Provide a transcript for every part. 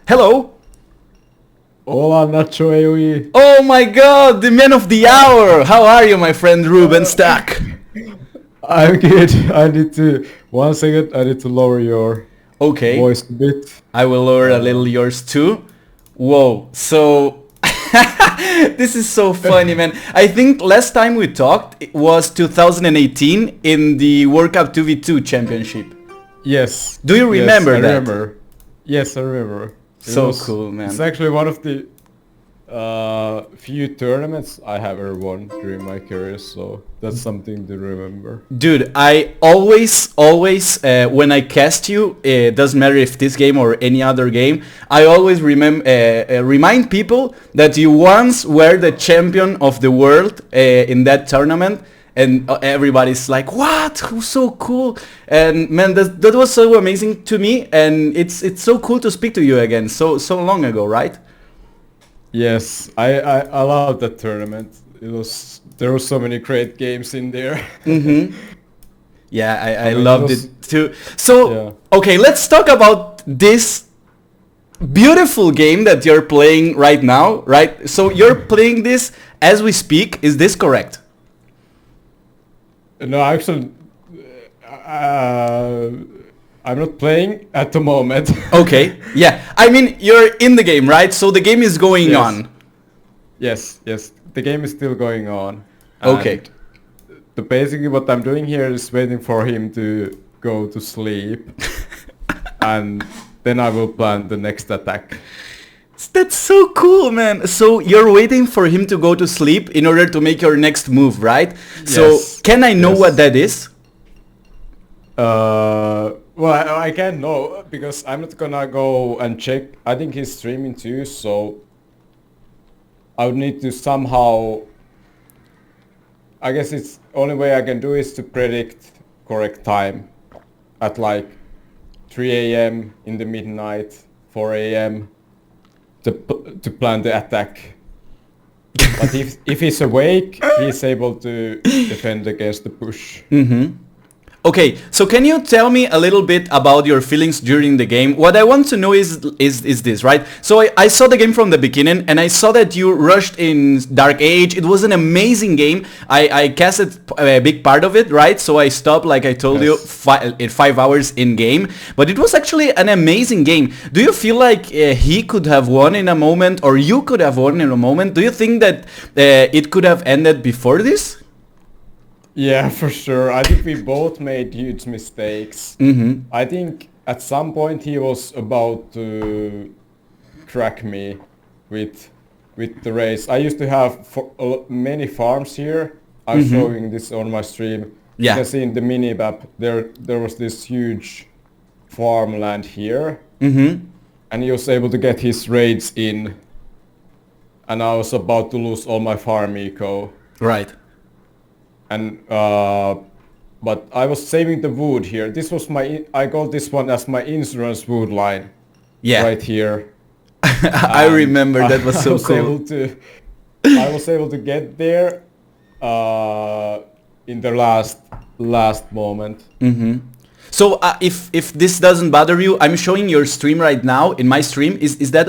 Hello. Hola, Nacho AOE. Oh my god, the man of the hour. How are you, my friend Rubenstock? I'm good. I need to... One second, I need to lower your voice a bit. I will lower a little yours too. Whoa, so... This is so funny, man. I think last time we talked, it was 2018 in the World Cup 2v2 championship. Yes. Do you remember that? I remember. Yes, I remember. So cool, man. It's actually one of the few tournaments I have ever won during my career, so that's something to remember. Dude, I always, when I cast you, it doesn't matter if this game or any other game, I always remind people that you once were the champion of the world in that tournament, and everybody's like, what? Who's so cool? And man, that was so amazing to me, and it's so cool to speak to you again, so long ago, right? Yes, I love that tournament. There were so many great games in there. Mm-hmm. Yeah, I loved it too. So, yeah. Okay, let's talk about this beautiful game that you're playing right now, right? So you're playing this as we speak, is this correct? No, actually, I'm not playing at the moment. Okay, yeah. I mean, you're in the game, right? So the game is going on. Yes. The game is still going on. Okay. Basically what I'm doing here is waiting for him to go to sleep. And then I will plan the next attack. That's so cool, man. So you're waiting for him to go to sleep in order to make your next move, right? Yes. So can I know what that is? Well, I can't know because I'm not gonna go and check. I think he's streaming too, so I would need to somehow... I guess it's only way I can do is to predict correct time at like 3 a.m. in the midnight, 4 a.m. to plan the attack. But if he's awake, he's able to defend against the push. Mm-hmm. Okay, so can you tell me a little bit about your feelings during the game? What I want to know is this, right? So I saw the game from the beginning, and I saw that you rushed in Dark Age. It was an amazing game. I casted a big part of it, right? So I stopped, like I told you, 5 hours in game. But it was actually an amazing game. Do you feel like he could have won in a moment, or you could have won in a moment? Do you think that it could have ended before this? Yeah, for sure. I think we both made huge mistakes. Mm-hmm. I think at some point he was about to crack me with the race. I used to have many farms here. I'm showing this on my stream. Yeah. You can see in the mini map there was this huge farmland here. Mm-hmm. And he was able to get his raids in. And I was about to lose all my farm eco. Right. And but I was saving the wood here. This was I got this one as my insurance wood line. Yeah. Right here. I remember that was so cool. I was able to get there in the last moment. Mm-hmm. So if this doesn't bother you, I'm showing your stream right now in my stream. Is that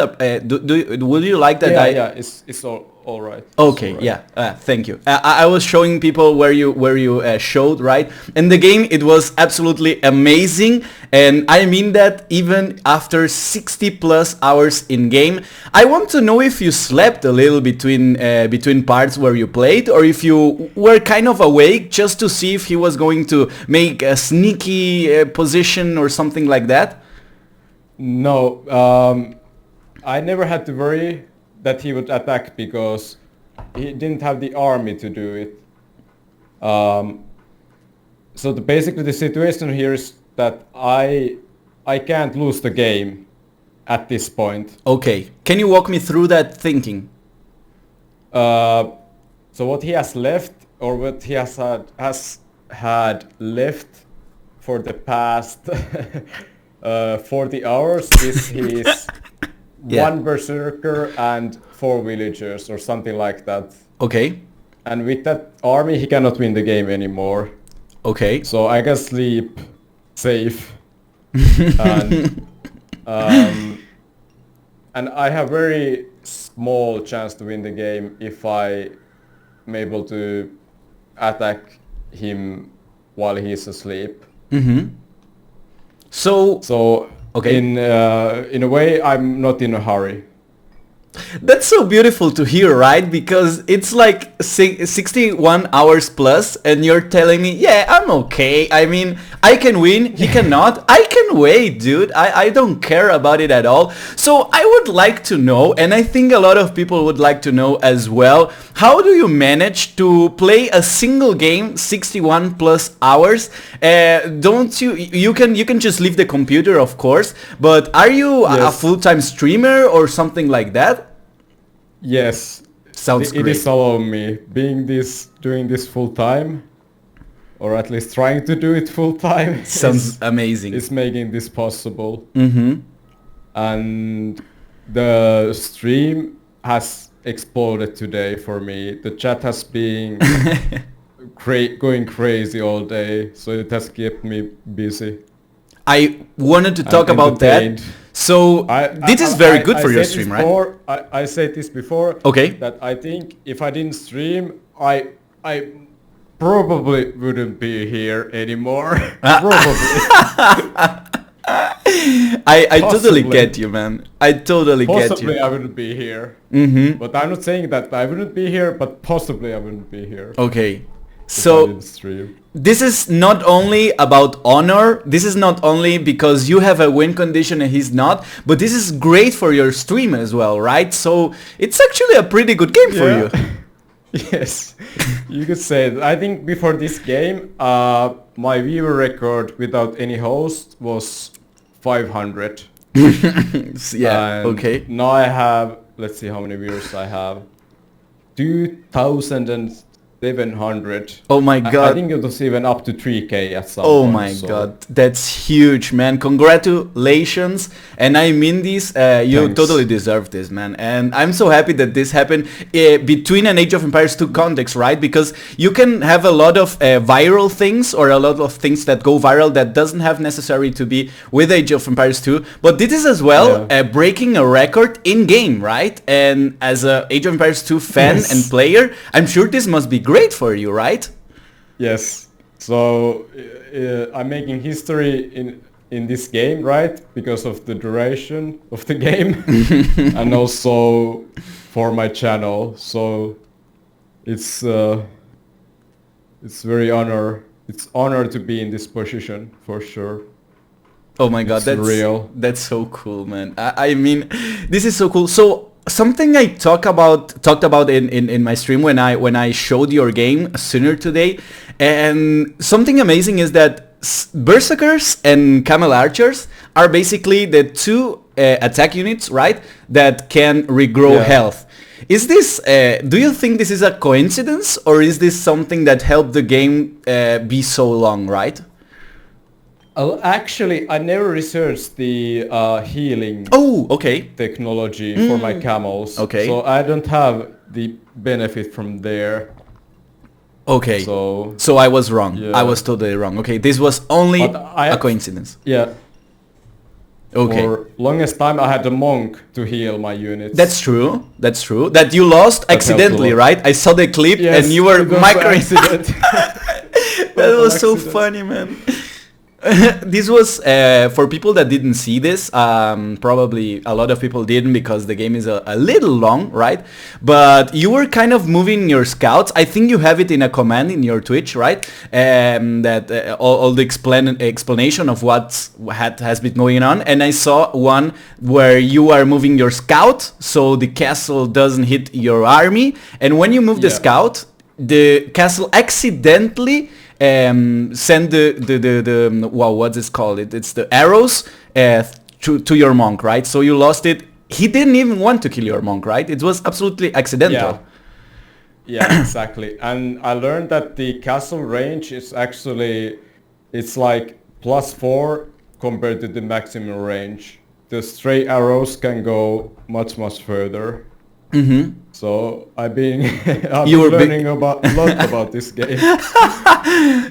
would you like that? Yeah, it's all right. Okay, all right. Yeah, thank you. I was showing people where you showed, right? And the game, it was absolutely amazing, and I mean that even after 60 plus hours in game. I want to know if you slept a little between parts where you played, or if you were kind of awake just to see if he was going to make a sneaky position or something like that. No, I never had to worry that he would attack because he didn't have the army to do it. So basically the situation here is that I can't lose the game at this point. Okay, can you walk me through that thinking? So what he has left, or what he has had left for the past 40 hours is his one berserker and 4 villagers or something like that. Okay. And with that army he cannot win the game anymore. Okay. So I can sleep safe. And And I have very small chance to win the game if I'm able to attack him while he's asleep. So okay. in a way, I'm not in a hurry. That's so beautiful to hear, right? Because it's like 61 hours plus and you're telling me, yeah, I'm okay. I mean, I can win, he cannot. I can wait, dude. I don't care about it at all. So I would like to know, and I think a lot of people would like to know as well, how do you manage to play a single game 61 plus hours? Don't you can just leave the computer, of course, but are you a full-time streamer or something like that? Yes. Sounds great. It is all on me. Doing this full time, or at least trying to do it full time. Sounds amazing. It's making this possible. And the stream has exploded today for me. The chat has been going crazy all day, so it has kept me busy. I wanted to talk about that. So this is very good for your stream, right? I said this before. Okay. That I think if I didn't stream, I probably wouldn't be here anymore. Probably. I totally get you, man. I totally get you. Possibly I wouldn't be here. But I'm not saying that I wouldn't be here, but possibly I wouldn't be here. Okay. So this is not only about honor, this is not only because you have a win condition and he's not, but this is great for your stream as well, right? So it's actually a pretty good game for you. Yes, you could say that. I think before this game, my viewer record without any host was 500. Yeah, okay. Now I have, let's see how many viewers I have. 2,700. Oh my god. I think it was even up to 3k at some Oh point, my god, that's huge, man. Congratulations. And I mean this, you Thanks. totally deserve this, man. And I'm so happy that this happened between an Age of Empires 2 context, right? Because you can have a lot of viral things or a lot of things that go viral that doesn't have necessarily to be with Age of Empires 2. But this is as well breaking a record in game, right? And as a Age of Empires 2 fan and player, I'm sure this must be great for you, right? Yes. So I'm making history in this game, right? Because of the duration of the game and also for my channel. So it's very honor. It's honor to be in this position for sure. Oh my god, that's real. That's so cool, man. I mean, this is so cool. So something I talked about in my stream when I showed your game sooner today, and something amazing is that Berserkers and Camel Archers are basically the two attack units, right, that can regrow health. Is this, do you think this is a coincidence, or is this something that helped the game be so long, right? Actually, I never researched the healing technology for my camels. Okay. So I don't have the benefit from there. Okay. So I was wrong. Yeah. I was totally wrong. Okay, this was only a coincidence. Yeah. Okay. For longest time I had a monk to heal my units. That's true. That's true. That you lost accidentally, right? I saw the clip and you were micro accident. That was so funny, man. This was for people that didn't see this, probably a lot of people didn't because the game is a little long, right? But you were kind of moving your scouts. I think you have it in a command in your Twitch, right? That all the explanation of what has been going on. And I saw one where you are moving your scout so the castle doesn't hit your army. And when you move the scout, the castle accidentally send the what's it called? It's the arrows to your monk, right? So you lost it. He didn't even want to kill your monk, right? It was absolutely accidental. Yeah, exactly. And I learned that the castle range is actually, it's like +4 compared to the maximum range. The stray arrows can go much further. So I've been You were learning a lot about this game.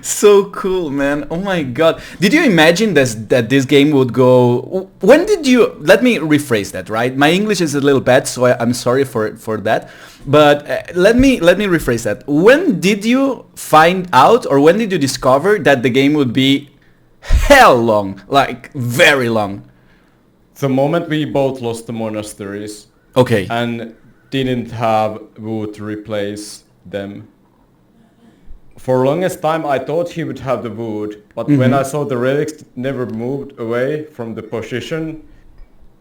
So cool, man. Oh my god. Did you imagine that this game would go... When did you... Let me rephrase that, right? My English is a little bad, so I'm sorry for that. But let me rephrase that. When did you find out, or when did you discover that the game would be hell long? Like, very long. The moment we both lost the monasteries. Okay. And didn't have wood to replace them. For longest time I thought he would have the wood, but when I saw the relics never moved away from the position,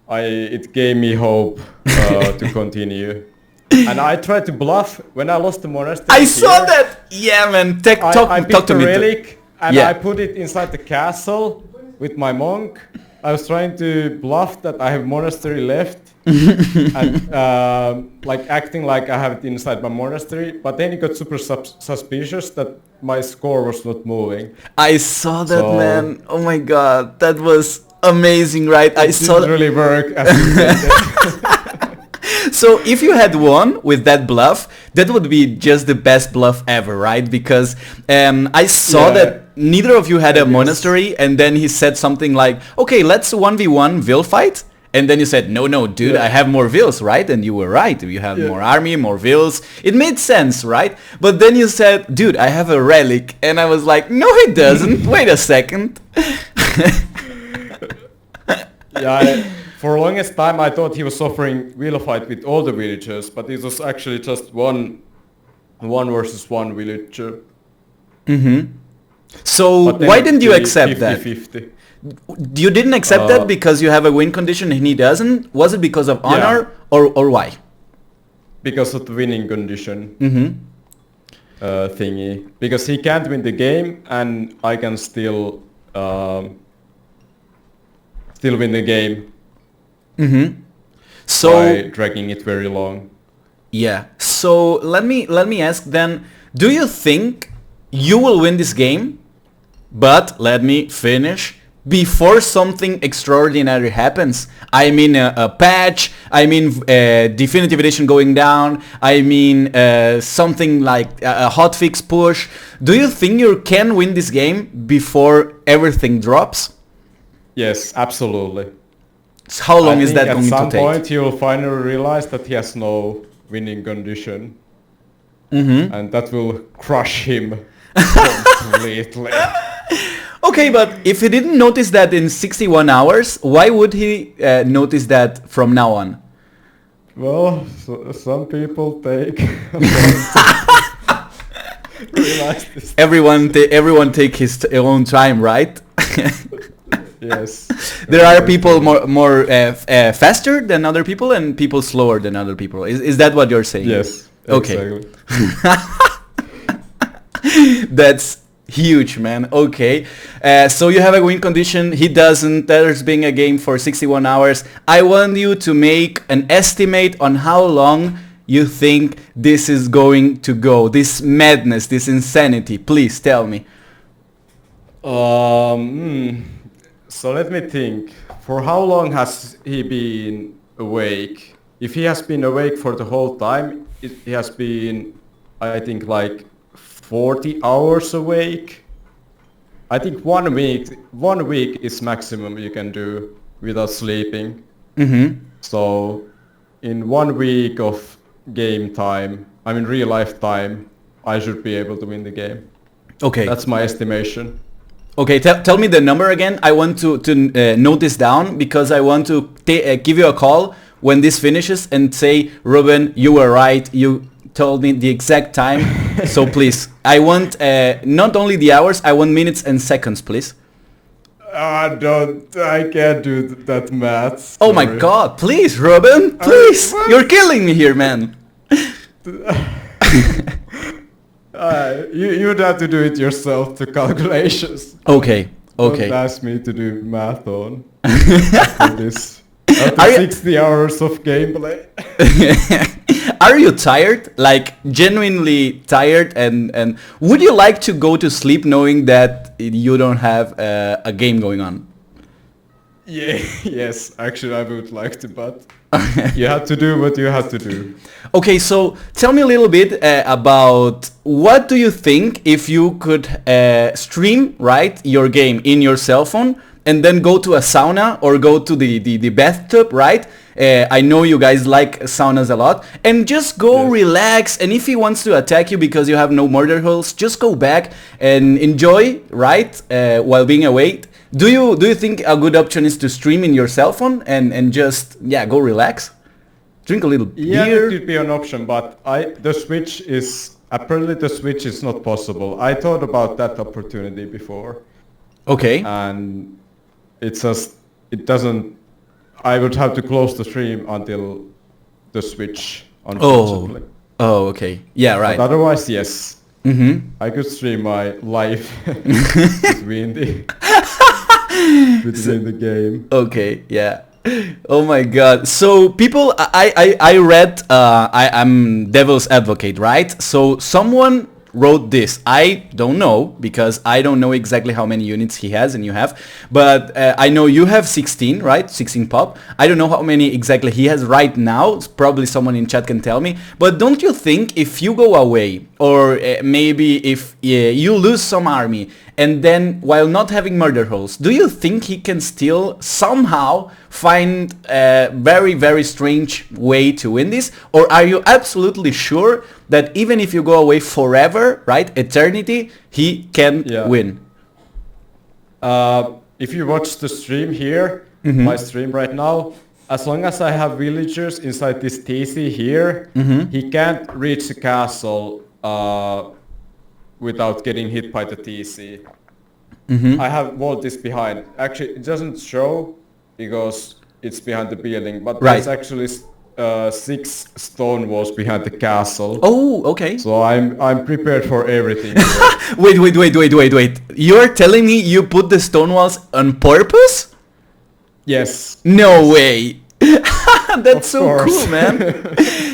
it gave me hope to continue. And I tried to bluff when I lost the monastery. I saw that! Yeah, man. I Talk to the me. relic and Yeah. I put it inside the castle with my monk. I was trying to bluff that I have monastery left. And like acting like I have it inside my monastery, but then he got super suspicious that my score was not moving. I saw that, man. Oh my god, that was amazing, right? I saw It didn't really work as intended. So if you had won with that bluff, that would be just the best bluff ever, right? Because I saw that neither of you had a monastery, and then he said something like, okay, let's 1v1 Vil fight. And then you said, no, dude, I have more Vils, right? And you were right. You have more army, more Vils. It made sense, right? But then you said, dude, I have a relic. And I was like, no, it doesn't. Wait a second. For longest time I thought he was offering Will fight with all the villagers, but it was actually just one versus one villager. So why didn't you accept 50, that? 50. You didn't accept that because you have a win condition and he doesn't? Was it because of honor or why? Because of the winning condition thingy. Because he can't win the game and I can still win the game. So by dragging it very long. Yeah. So let me ask then, do you think you will win this game? But let me finish. Before something extraordinary happens, I mean a patch, I mean definitive edition going down, I mean something like a hotfix push. Do you think you can win this game before everything drops? Yes, absolutely. So how long is that going to take? At some point he will finally realize that he has no winning condition. And that will crush him completely. Okay, but if he didn't notice that in 61 hours, why would he notice that from now on? Well, some people take realize this. Everyone take his own time, right? Yes. There are people more faster than other people and people slower than other people. Is that what you're saying? Yes. Okay. Exactly. That's huge, man. Okay. So you have a win condition. He doesn't. There's been a game for 61 hours. I want you to make an estimate on how long you think this is going to go. This madness, this insanity. Please tell me. So let me think. For how long has he been awake? If he has been awake for the whole time, he has been, I think, like 40 hours awake. I think 1 week is maximum you can do without sleeping. So in 1 week of game time, I mean real life time, I should be able to win the game. Okay. That's my estimation. Okay, tell me the number again. I want to note this down because I want to give you a call when this finishes and say, Ruben, you were right. You told me the exact time. So please, I want not only the hours, I want minutes and seconds, please. I can't do that math. Sorry. Oh my god, please, Ruben, please. You're killing me here, man. You'd have to do it yourself, the calculations. Okay. Don't ask me to do math on after this. After 60 hours of gameplay. Are you tired? Like genuinely tired? And would you like to go to sleep knowing that you don't have a game going on? Yeah, yes, actually I would like to, but you have to do what you have to do. Okay, so tell me a little bit about what do you think if you could stream, right, your game in your cell phone and then go to a sauna or go to the bathtub, right? I know you guys like saunas a lot, and just go relax, and if he wants to attack you because you have no murder holes, just go back and enjoy, right, while being awake. Do you think a good option is to stream in your cell phone and just, yeah, go relax? Drink a little Yeah, beer? it could be an option, but the switch is, apparently the switch is not possible. I thought about that opportunity before. Okay. And it's just, it doesn't, I would have to close the stream until the switch, unfortunately. Oh, okay. Yeah, right. But otherwise, yes. Mm-hmm. I could stream my life between the game. Okay, yeah. Oh my god. So people, I read, I'm devil's advocate, right? So someone wrote this. I don't know, because I don't know exactly how many units he has and you have, but I know you have 16, right? 16 pop. I don't know how many exactly he has right now. Probably someone in chat can tell me. But don't you think if you go away, or maybe if you lose some army, and then while not having murder holes, do you think he can still somehow find a very, very strange way to win this? Or are you absolutely sure that even if you go away forever, right, eternity, he can win? If you watch the stream here, my stream right now, as long as I have villagers inside this TC here, he can't reach the castle without getting hit by the TC. I have walled this behind. Actually, it doesn't show because it's behind the building, but there's actually 6 stone walls behind the castle. Oh, okay. So I'm prepared for everything. Wait. You're telling me you put the stone walls on purpose? Yes. No way. That's so course. cool, man.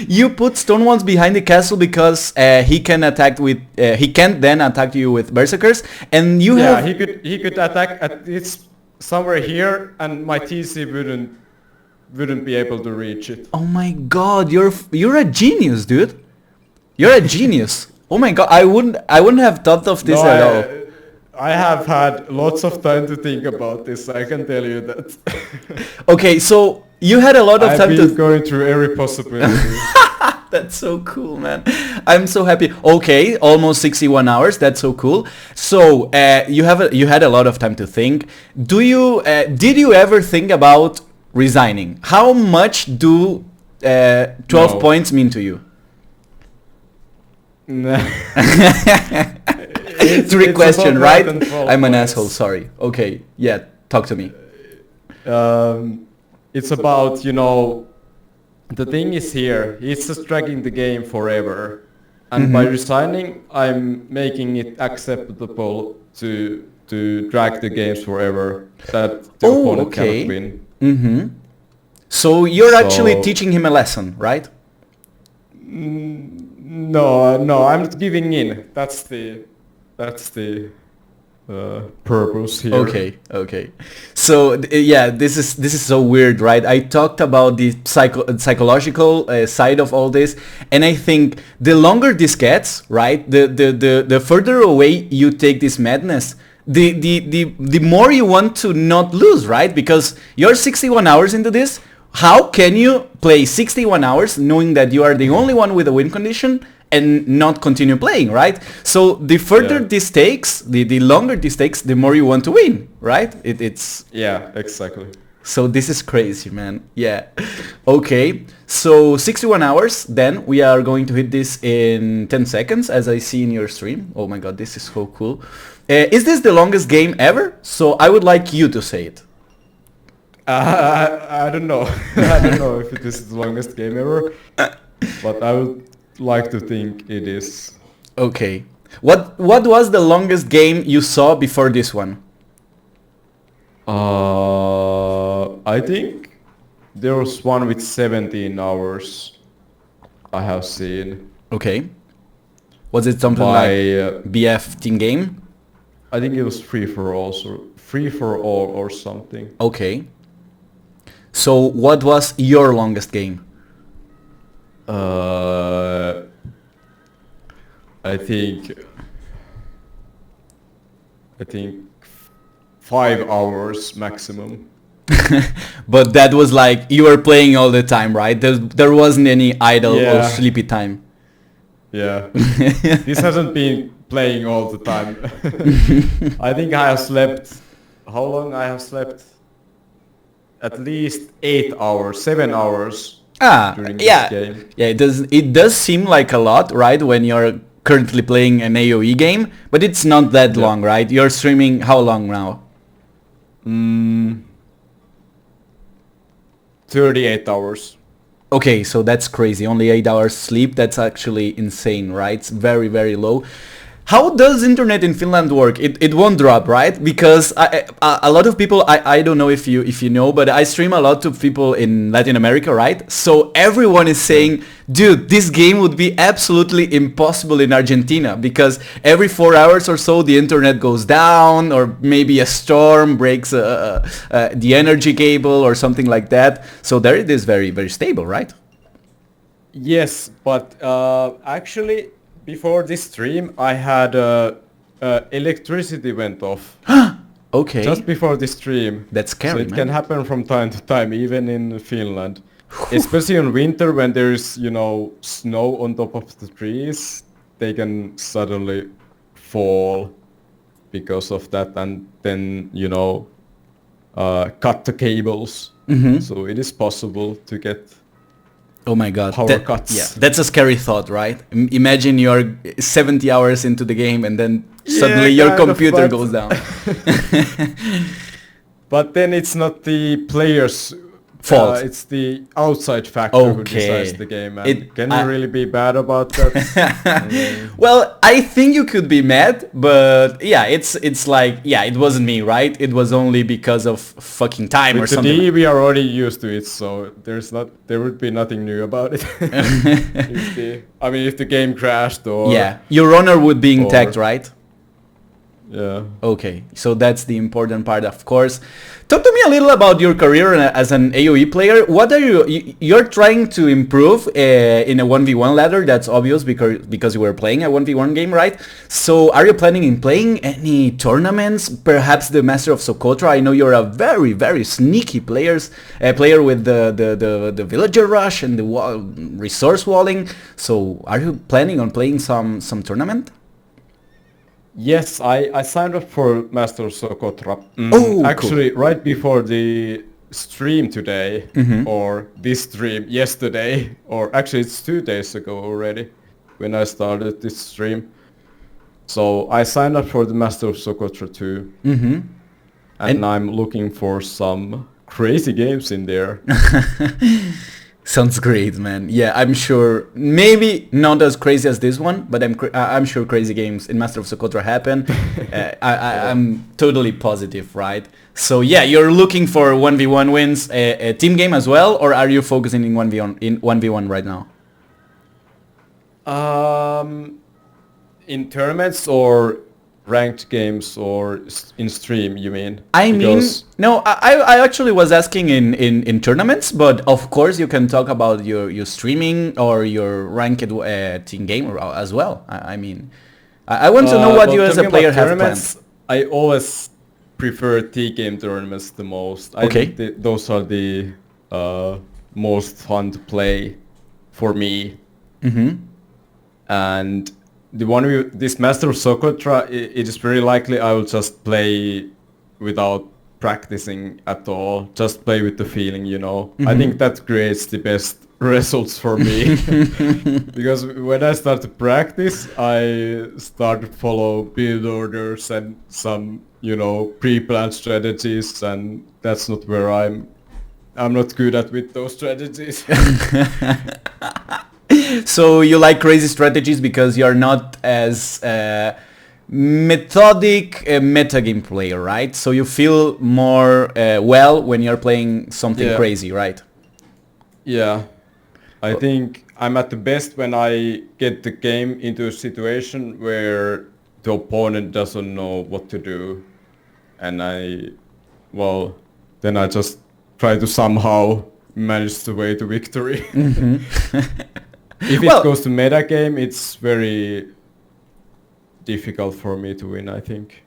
You put stone walls behind the castle because he can attack with he can't then attack you with berserkers, and you have he could attack at it's somewhere here, and my TC wouldn't be able to reach it. Oh my god, you're a genius, dude. You're a genius. Oh my god, I wouldn't have thought of this at all. I have had lots of time to think about this, I can tell you that. Okay, so you had a lot of time I've to been going through every possibility. That's so cool, man. I'm so happy. Okay, almost 61 hours. That's so cool. So you had a lot of time to think. Did you ever think about resigning? How much do 12 points mean to you? Trick question, right? I'm an asshole. Sorry. Okay. Yeah. Talk to me. It's about, you know, the thing is here, he's just dragging the game forever. And by resigning, I'm making it acceptable to drag the games forever, that the opponent cannot win. So you're actually teaching him a lesson, right? No, I'm not giving in. That's the purpose here. Okay. So yeah, this is so weird, right? I talked about the psychological side of all this, and I think the longer this gets, right, the further away you take this madness, the more you want to not lose, right? Because you're 61 hours into this. How can you play 61 hours knowing that you are the only one with a win condition and not continue playing, right? So the further this takes, the longer this takes, the more you want to win, right? It's yeah, exactly. So this is crazy, man. Yeah. Okay. So 61 hours. Then we are going to hit this in 10 seconds, as I see in your stream. Oh my god, this is so cool. Is this the longest game ever? So I would like you to say it. I don't know. I don't know if this is the longest game ever, but I would like to think it is. Okay. What was the longest game you saw before this one? I think there was one with 17 hours I have seen. Okay. Was it something like BF team game? I think it was free for all or something. Okay. So what was your longest game? I think 5 hours maximum. But that was like you were playing all the time, right? There wasn't any idle or Yeah. sleepy time. Yeah. This hasn't been playing all the time. I think I have slept. How long I have slept? At least 8 hours, 7 hours during this Yeah. game. Yeah, it does seem like a lot, right, when you're currently playing an AoE game, but it's not that long, right? You're streaming how long now? 38 hours. Okay, so that's crazy. Only 8 hours sleep. That's actually insane, right? It's very, very low. How does internet in Finland work? It won't drop, right? Because a lot of people, I don't know if you know, but I stream a lot to people in Latin America, right? So everyone is saying, dude, this game would be absolutely impossible in Argentina because every 4 hours or so the internet goes down, or maybe a storm breaks the energy cable or something like that. So there it is, very, very stable, right? Yes, but actually, before this stream, I had electricity went off. Okay. Just before the stream. That's scary, So it man. can happen from time to time, even in Finland. Especially in winter when there's, snow on top of the trees, they can suddenly fall because of that, and then, cut the cables. So it is possible to get Oh my god. power cuts. Yeah, that's a scary thought, right? Imagine you're 70 hours into the game and then suddenly your kind of, computer but- goes down. But then it's not the player's Fault. it's the outside factor who Okay. decides the game. And It- can you really be bad about that? Well, I think you could be mad, but yeah, it's like, yeah, it wasn't me, right? It was only because of fucking time or With the something. D, we are already used to it, so there would be nothing new about it. If the game crashed or Yeah, your honor would be intact, or- right? yeah. Okay, so that's the important part, of course. Talk to me a little about your career as an AoE player. What are you're trying to improve in a 1v1 ladder? That's obvious because you were playing a 1v1 game, right? So are you planning in playing any tournaments? Perhaps the Master of Socotra? I know you're a very, very sneaky player with the villager rush and the resource walling. So are you planning on playing some tournament? Yes, I signed up for Master of Socotra. Oh, actually, right before the stream today, or this stream yesterday, or actually it's 2 days ago already, when I started this stream. So I signed up for the Master of Socotra too, and I'm looking for some crazy games in there. Sounds great, man. Yeah, I'm sure. Maybe not as crazy as this one, but I'm sure crazy games in Master of Socotra happen. I'm totally positive, right? So yeah, you're looking for 1v1 wins, a team game as well, or are you focusing in 1v1 right now? In tournaments or ranked games or in stream, you mean? I mean, Because- no, I actually was asking in tournaments, but of course you can talk about your streaming or your ranked team game as well. I mean, I want to know what you as a talking player about have planned. tournaments, I always prefer T-game tournaments the most. I Okay. think those are the most fun to play for me. And the one with this Master of Socotra, it is very likely I will just play without practicing at all. Just play with the feeling, I think that creates the best results for me. Because when I start to practice, I start to follow build orders and some, pre-planned strategies, and that's not where I'm not good at with those strategies. So you like crazy strategies because you're not as methodic metagame player, right? So you feel more well when you're playing something Yeah. crazy, right? Yeah, I think I'm at the best when I get the game into a situation where the opponent doesn't know what to do, and then I just try to somehow manage the way to victory. If it Well, goes to meta game, it's very difficult for me to win, I think.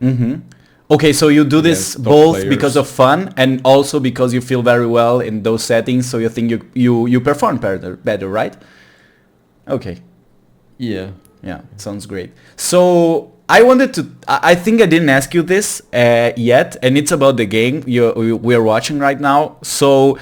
okay, so you do this Against top both because players. of fun and also because you feel very well in those settings, so you think you perform better, right? Okay. Yeah. Yeah, sounds great. So I wanted to, I think I didn't ask you this yet, and it's about the game we're watching right now. So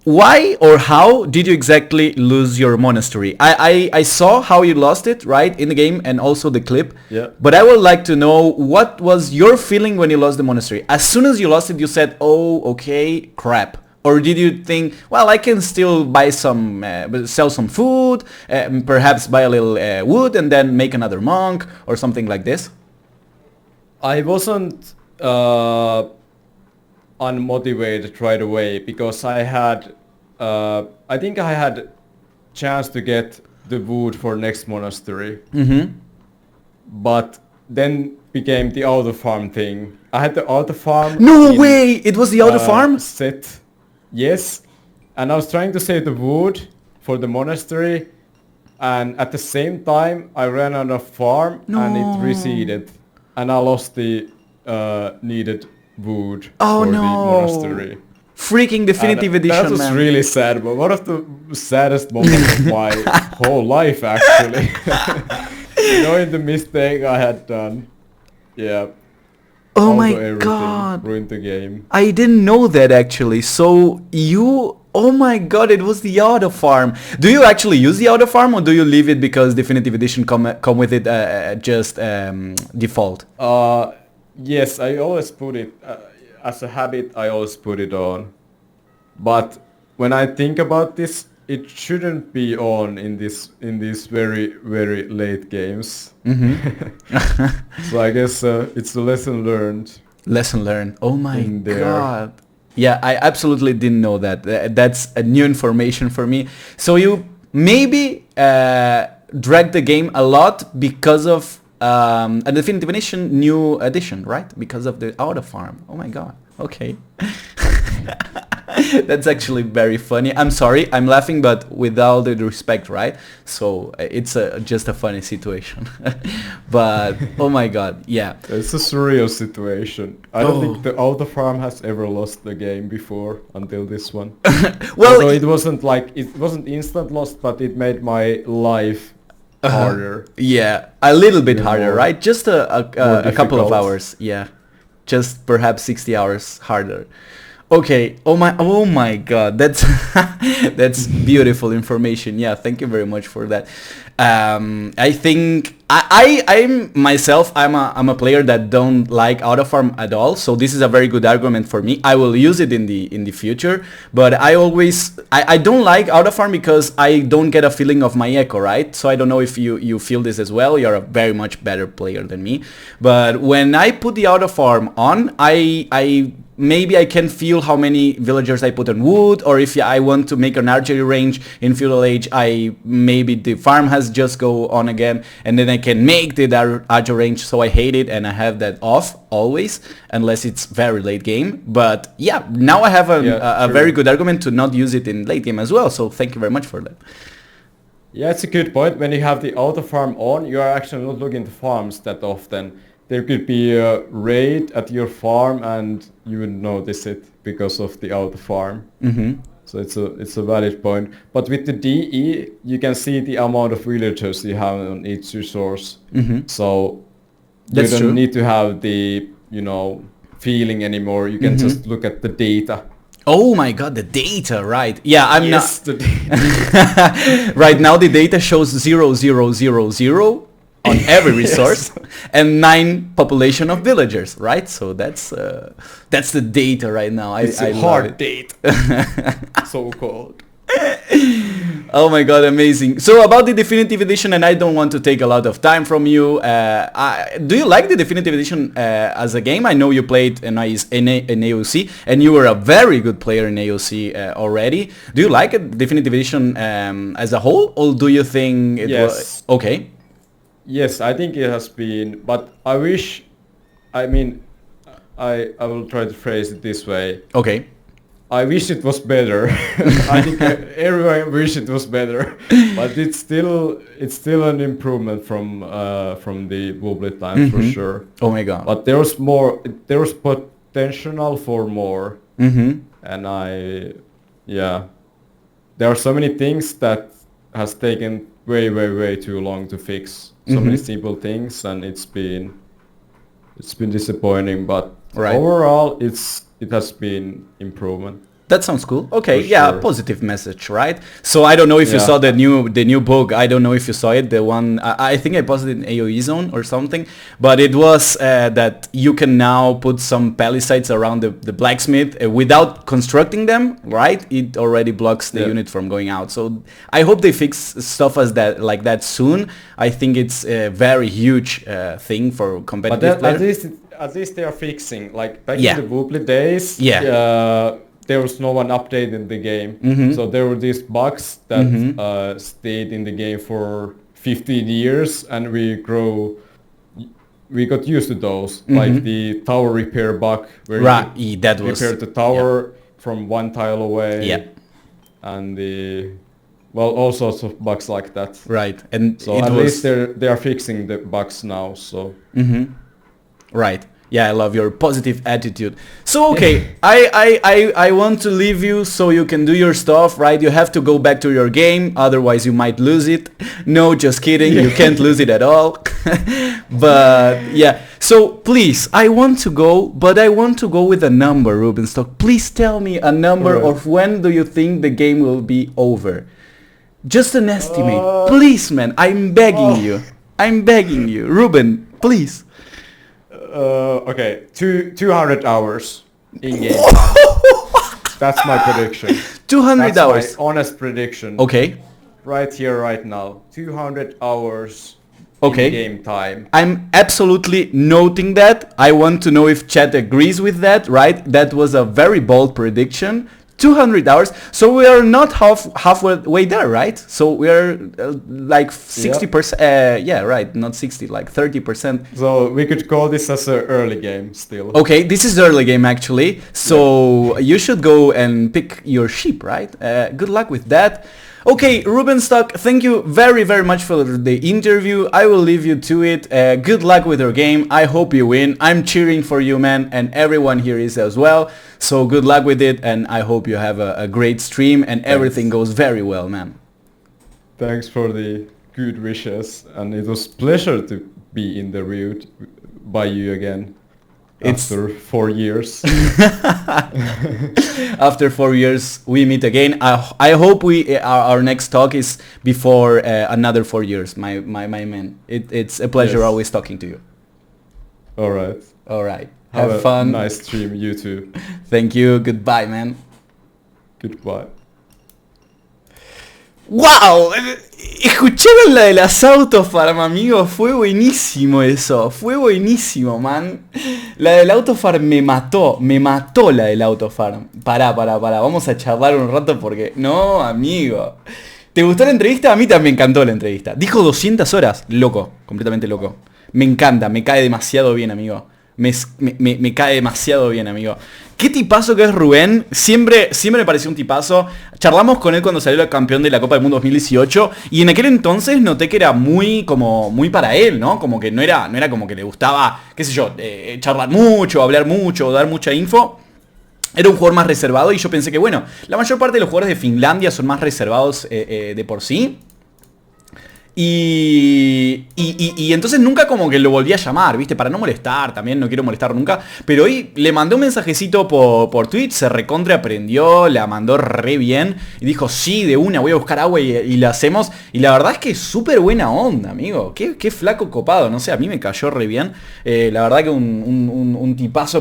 why or how did you exactly lose your monastery? I saw how you lost it, right, in the game and also the clip. Yeah. But I would like to know what was your feeling when you lost the monastery? As soon as you lost it, you said, oh, okay, crap. Or did you think, well, I can still buy some, sell some food, perhaps buy a little wood and then make another monk or something like this? I wasn't unmotivated right away because I had, I think I had chance to get the wood for next monastery. But then became the auto farm thing. I had the auto farm. No way! It was the auto farm? Set. Yes. And I was trying to save the wood for the monastery. And at the same time, I ran out of farm and it receded. And I lost the needed wood Oh for no! the monastery. Freaking definitive And edition, that was man. really sad, but one of the saddest moments of my whole life, actually. Knowing the mistake I had done. Yeah. Oh Auto my everything, god. ruined the game. I didn't know that actually. So you... Oh my god, it was the auto farm. Do you actually use the auto farm or do you leave it because definitive edition come with it just default? Yes, I always put it, as a habit, I always put it on. But when I think about this, it shouldn't be on in these very, very late games. So I guess it's a lesson learned. Lesson learned. Oh my In there. god. Yeah, I absolutely didn't know that. That's a new information for me. So you maybe dragged the game a lot because of a definitive edition new edition, right? Because of the auto farm. Oh my god. Okay. That's actually very funny. I'm sorry, I'm laughing, but with all the respect, right? So it's just a funny situation. But oh my god, yeah. It's a surreal situation. I don't think the auto farm has ever lost the game before until this one. Well, Although it wasn't instant loss, but it made my life harder. yeah, a little bit Even harder, more- right? Just a couple of difficult. hours, yeah. Just perhaps 60 hours harder. Okay. Oh my god. That's that's beautiful information. Yeah, thank you very much for that. I think I'm myself, I'm a player that don't like auto farm at all, so this is a very good argument for me. I will use it in the future, but I don't like auto farm because I don't get a feeling of my echo, right? So I don't know if you feel this as well. You're a very much better player than me, but when I put the auto farm on, I maybe I can feel how many villagers I put on wood, or if I want to make an archery range in feudal age, maybe the farm has just go on again, and then I can make the archery range. So I hate it, and I have that off always, unless it's very late game. But yeah, now I have a very good argument to not use it in late game as well. So thank you very much for that. Yeah, it's a good point. When you have the auto farm on, you are actually not looking to farms that often. There could be a raid at your farm and you would notice it because of the auto farm. So it's a valid point. But with the DE, you can see the amount of villagers you have on each resource. So That's you don't true. need to have the, feeling anymore. You can just look at the data. Oh my god, the data, right? Yeah, I'm not... The data. Right now the data shows 0000 on every resource and 9 population of villagers, right? So that's the data right now. It's I a love hard it. date, so-called. Oh my god, amazing. So about the definitive edition, and I don't want to take a lot of time from you, do you like the definitive edition as a game? I know you played in AOC and you were a very good player in AOC already. Do you like it, definitive edition as a whole, or do you think it was... Okay. Yes, I think it has been, but I wish, I will try to phrase it this way. Okay. I wish it was better. I think everyone wish it was better, but it's still an improvement from the Wobbly times for sure. Oh my god. But there's potential for more, and there are so many things that has taken way too long to fix. So many simple things, and it's been disappointing, but overall it has been improvement. That sounds cool. Okay, yeah, sure. Positive message, right? So I don't know if you saw the new book. I don't know if you saw it. The one I think I posted in AOE Zone or something. But it was that you can now put some palisades around the blacksmith without constructing them, right? It already blocks the unit from going out. So I hope they fix stuff like that soon. I think it's a very huge thing for competitive players. At least they are fixing. Like back in the Wobbly days. There was no one updating the game, so there were these bugs that stayed in the game for 15 years, and we got used to those, like the tower repair bug, where you repaired the tower from one tile away, and all sorts of bugs like that. Right, and so at least they are fixing the bugs now. So right. Yeah, I love your positive attitude. So okay, I want to leave you so you can do your stuff, right? You have to go back to your game, otherwise you might lose it. No, just kidding, you can't lose it at all. But yeah, so please, I want to go, but I want to go with a number, Rubenstock. Please tell me a number of when do you think the game will be over? Just an estimate, please, man. I'm begging you. I'm begging you, Ruben, please. Okay, 200 hours in game. That's my prediction. 200 hours. That's my honest prediction. Okay. Right here, right now. 200 hours in game time. I'm absolutely noting that. I want to know if chat agrees with that, right? That was a very bold prediction. 200 hours. So we are not halfway there, right? So we are like 60%. Yeah, right. Not 60, like 30%. So we could call this as an early game still. Okay, this is early game actually. So you should go and pick your sheep, right? Good luck with that. Okay, Rubenstock, thank you very much for the interview. I will leave you to it. Good luck with your game. I hope you win. I'm cheering for you, man, and everyone here is as well. So good luck with it, and I hope you have a great stream and everything goes very well, man. Thanks for the good wishes, and it was a pleasure to be in the route by you again. After 4 years. After 4 years we meet again. I hope our next talk is before another 4 years, my man. It's a pleasure always talking to you. Alright. Have fun. Nice stream, you too. Thank you. Goodbye, man. Goodbye. ¡Wow! ¿Escucharon la de las autofarm, amigos? Fue buenísimo eso. Fue buenísimo, man. La del autofarm me mató la del autofarm. Pará. Vamos a charlar un rato porque... No, amigo. ¿Te gustó la entrevista? A mí también me encantó la entrevista. Dijo 200 horas. Loco. Completamente loco. Me encanta. Me cae demasiado bien, amigo. Me cae demasiado bien, amigo. Qué tipazo que es Rubén. Siempre me pareció un tipazo. Charlamos con él cuando salió el campeón de la Copa del Mundo 2018. Y en aquel entonces noté que era muy para él, ¿no? Como que no era como que le gustaba, qué sé yo, charlar mucho, hablar mucho, dar mucha info. Era un jugador más reservado y yo pensé que, bueno, la mayor parte de los jugadores de Finlandia son más reservados de por sí. Y entonces nunca como que lo volví a llamar, ¿viste? Para no molestar, también no quiero molestar nunca. Pero hoy le mandé un mensajecito por Twitch, se recontra aprendió, la mandó re bien. Y dijo, sí, de una, voy a buscar agua y la hacemos. Y la verdad es que es súper buena onda, amigo. Qué flaco copado, no sé, a mí me cayó re bien. La verdad que un tipazo.